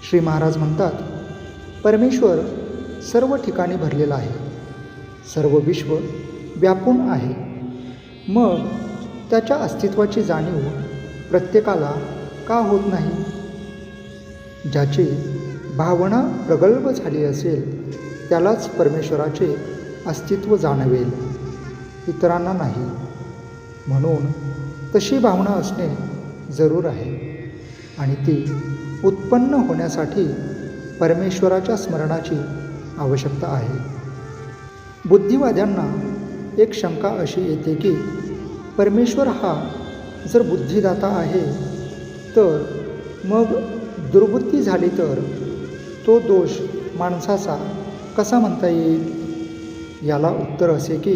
श्री महाराज म्हणतात, परमेश्वर सर्व ठिकाणी भरलेला आहे, सर्व विश्व व्यापून आहे. मग त्याच्या अस्तित्वाची जाणीव प्रत्येकाला का होत नाही? ज्याची भावना प्रगल्भ झाली असेल त्यालाच परमेश्वराचे अस्तित्व जाणवेल, इतरांना नाही. म्हणून तशी भावना असणे जरूर आहे आणि ती उत्पन्न होण्यासाठी परमेश्वराच्या स्मरणाची आवश्यकता आहे. बुद्धिवाद्यांना एक शंका अशी येते की परमेश्वर हा जर बुद्धिदाता आहे तर मग दुर्बुद्धी झाली तर तो दोष माणसाचा कसा म्हणता येईल? याला उत्तर असे की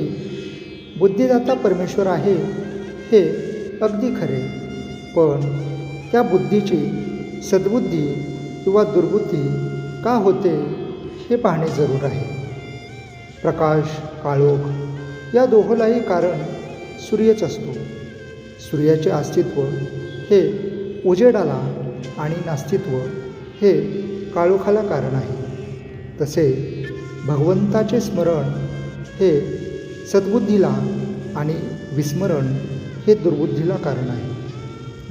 बुद्धिदाता परमेश्वर आहे हे अगदी खरे, पण त्या बुद्धीची सद्बुद्धी किंवा दुर्बुद्धी का होते हे पाहणे जरूर आहे. प्रकाश, काळोख या दोहोलाही कारण सूर्यच असतो. सूर्याचे अस्तित्व हे उजेडाला आणि नास्तित्व हे काळोखाला कारण आहे. तसे भगवंताचे स्मरण हे सद्बुद्धीला आणि विस्मरण हे दुर्बुद्धीला कारण आहे.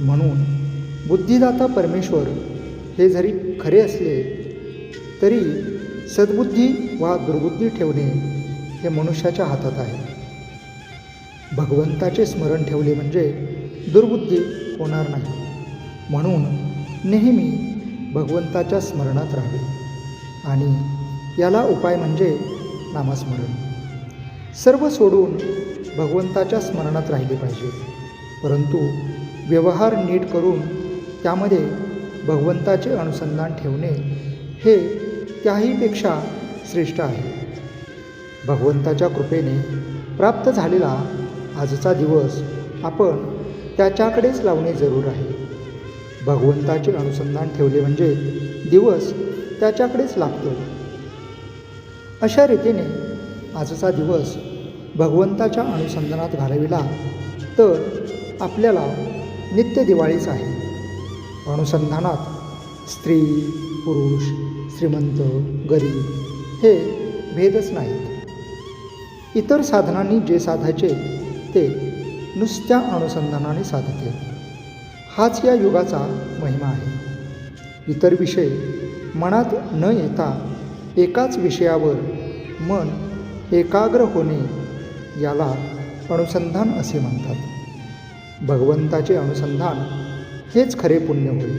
म्हणून बुद्धिदाता परमेश्वर हे जरी खरे असले तरी सद्बुद्धी वा दुर्बुद्धी ठेवणे हे मनुष्याच्या हातात आहे. भगवंताचे स्मरण ठेवले म्हणजे दुर्बुद्धी होणार नाही. म्हणून नेहमी भगवंताच्या स्मरणात राहावे आणि याला उपाय म्हणजे नामस्मरण. सर्व सोडून भगवंताच्या स्मरणात राहिले पाहिजे, परंतु व्यवहार नीट करून त्यामध्ये भगवंताचे अनुसंधान ठेवणे हे त्याहीपेक्षा श्रेष्ठ आहे. भगवंताच्या कृपेने प्राप्त झालेला आजचा दिवस आपण त्याच्याकडेच लावणे जरूर आहे. भगवंताचे अनुसंधान ठेवले म्हणजे दिवस त्याच्याकडेच लागतो. अशा रीतीने आजचा दिवस भगवंताच्या अनुसंधानात घालविला तर आपल्याला नित्य दिवाळीच आहे. अनुसंधानात स्त्री, पुरुष, श्रीमंत, गरीब हे भेदच नाहीत. इतर साधनांनी जे साधायचे ते नुसत्या अनुसंधानाने साधते. हाच या युगाचा महिमा आहे. इतर विषय मनात न येता एकाच विषयावर मन एकाग्र होणे याला अनुसंधान असे म्हणतात. भगवंताचे अनुसंधान हेच खरे पुण्य होय.